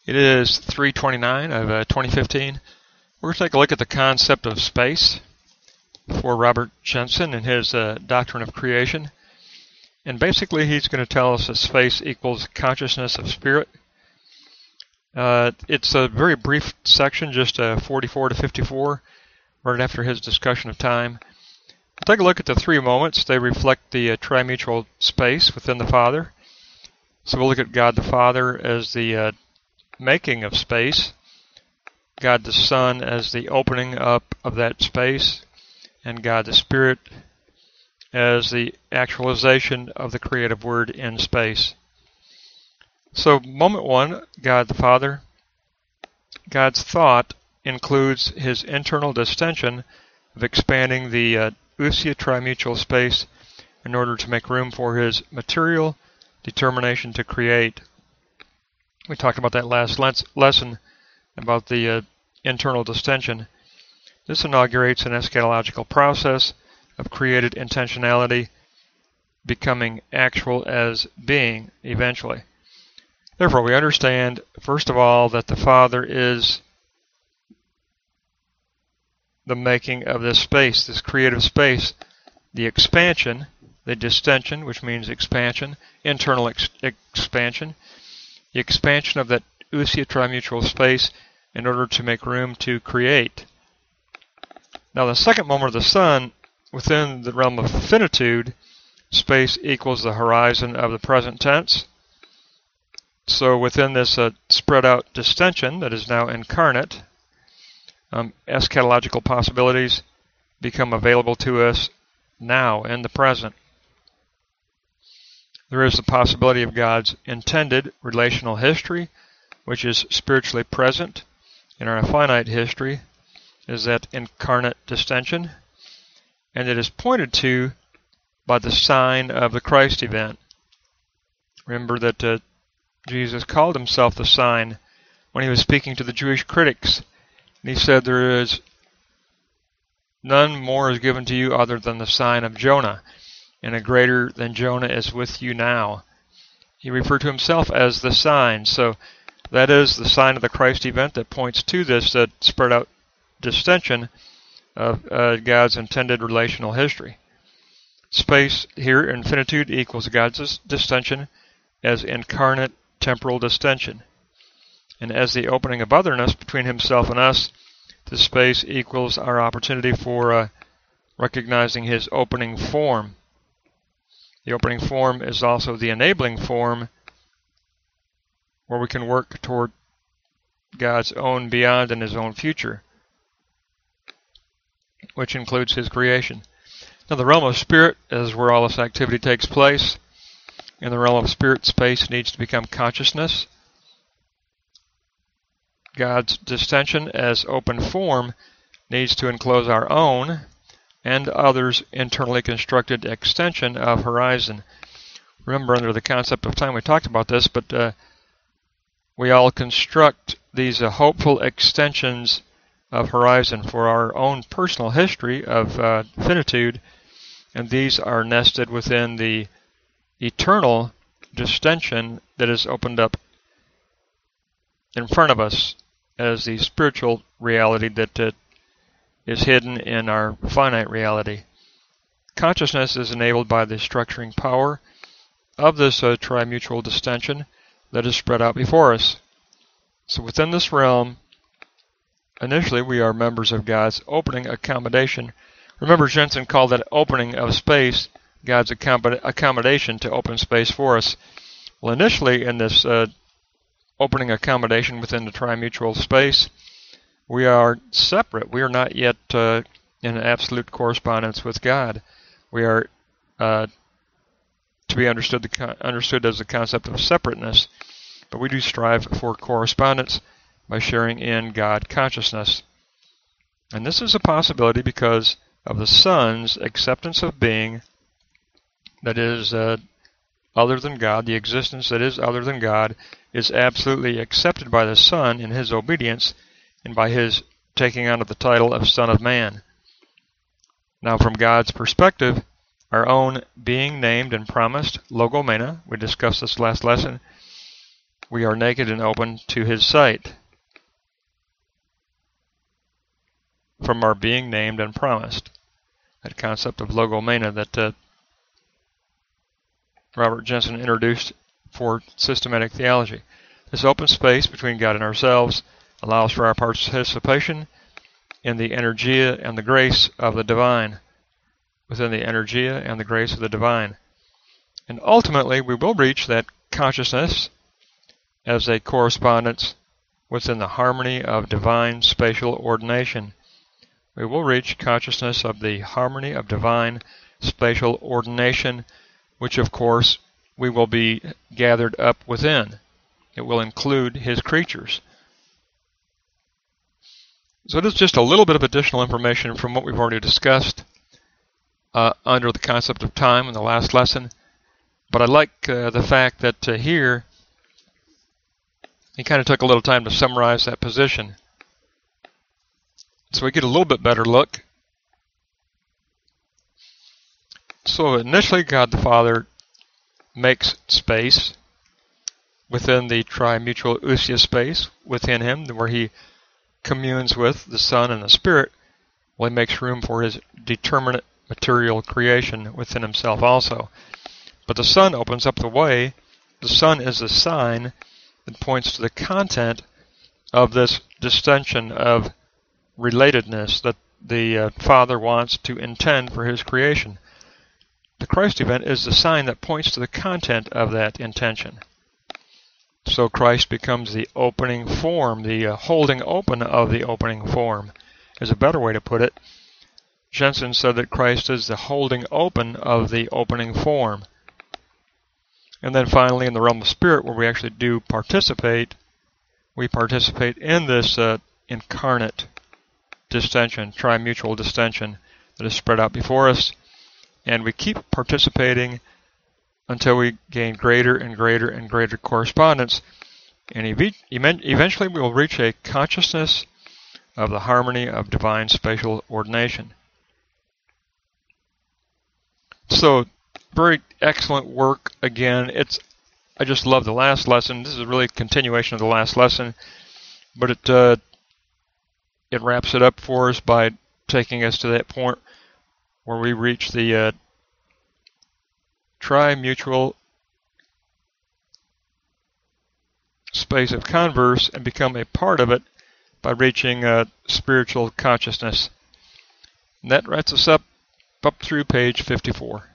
It is 3/29 of 2015. We're going to take a look at the concept of space for Robert Jenson and his doctrine of creation. And basically he's going to tell us that space equals consciousness of spirit. It's a very brief section, just 44 to 54, right after his discussion of time. We'll take a look at the three moments. They reflect the trimutual space within the Father. So we'll look at God the Father as the making of space, God the Son as the opening up of that space, and God the Spirit as the actualization of the creative word in space. So moment one, God the Father. God's thought includes his internal distension of expanding the ousia trimutual space in order to make room for his material determination to create. We talked about that last lesson about the internal distension. This inaugurates an eschatological process of created intentionality becoming actual as being eventually. Therefore, we understand, first of all, that the Father is the making of this space, this creative space, the expansion, the distension, which means expansion, internal expansion, the expansion of that ousia trimutual space in order to make room to create. Now, the second moment of the Son, within the realm of finitude, space equals the horizon of the present tense. So within this spread out distension that is now incarnate, eschatological possibilities become available to us now in the present. There is the possibility of God's intended relational history, which is spiritually present in our finite history, is that incarnate distension, and it is pointed to by the sign of the Christ event. Remember that Jesus called himself the sign when he was speaking to the Jewish critics, and he said, "There is none more is given to you other than the sign of Jonah, and a greater than Jonah is with you now." He referred to himself as the sign. So that is the sign of the Christ event that points to this spread out distension of God's intended relational history. Space here, infinitude, equals God's distension as incarnate temporal distension. And as the opening of otherness between himself and us, this space equals our opportunity for recognizing his opening form. The opening form is also the enabling form where we can work toward God's own beyond and his own future, which includes his creation. Now, the realm of spirit is where all this activity takes place. In the realm of spirit, space needs to become consciousness. God's distension as open form needs to enclose our own and others' internally constructed extension of horizon. Remember, under the concept of time, we talked about this, but we all construct these hopeful extensions of horizon for our own personal history of finitude, and these are nested within the eternal distension that is opened up in front of us as the spiritual reality that is hidden in our finite reality. Consciousness is enabled by the structuring power of this trimutual distension that is spread out before us. So within this realm, initially we are members of God's opening accommodation. Remember, Jenson called that opening of space God's accommodation to open space for us. Well, initially in this opening accommodation within the trimutual space, we are separate. We are not yet in absolute correspondence with God. We are to be understood as the concept of separateness, but we do strive for correspondence by sharing in God consciousness. And this is a possibility because of the Son's acceptance of being that is other than God. The existence that is other than God is absolutely accepted by the Son in his obedience and by his taking on of the title of Son of Man. Now, from God's perspective, our own being named and promised, logomena, we discussed this last lesson, we are naked and open to his sight from our being named and promised. That concept of logomena that Robert Jenson introduced for systematic theology. This open space between God and ourselves allows for our participation in the energia and the grace of the divine, within the energia and the grace of the divine. And ultimately, we will reach that consciousness as a correspondence within the harmony of divine spatial ordination. We will reach consciousness of the harmony of divine spatial ordination, which of course we will be gathered up within. It will include his creatures. So it is just a little bit of additional information from what we've already discussed under the concept of time in the last lesson. But I like the fact that here he kind of took a little time to summarize that position. So we get a little bit better look. So initially God the Father makes space within the trimutual ousia space within him, where he communes with the Son and the Spirit. Well, he makes room for his determinate material creation within himself also. But the Son opens up the way. The Son is a sign that points to the content of this distension of relatedness that the Father wants to intend for his creation. The Christ event is the sign that points to the content of that intention. So Christ becomes the opening form, the holding open of the opening form, is a better way to put it. Jenson said that Christ is the holding open of the opening form. And then finally, in the realm of spirit, where we actually do participate, we participate in this incarnate distension, trimutual distension that is spread out before us. And we keep participating until we gain greater and greater and greater correspondence. And eventually we will reach a consciousness of the harmony of divine spatial ordination. So, very excellent work again. I just love the last lesson. This is really a continuation of the last lesson, but it wraps it up for us by taking us to that point where we reach the trimutual space of converse and become a part of it by reaching spiritual consciousness. And that wraps us up through page 54.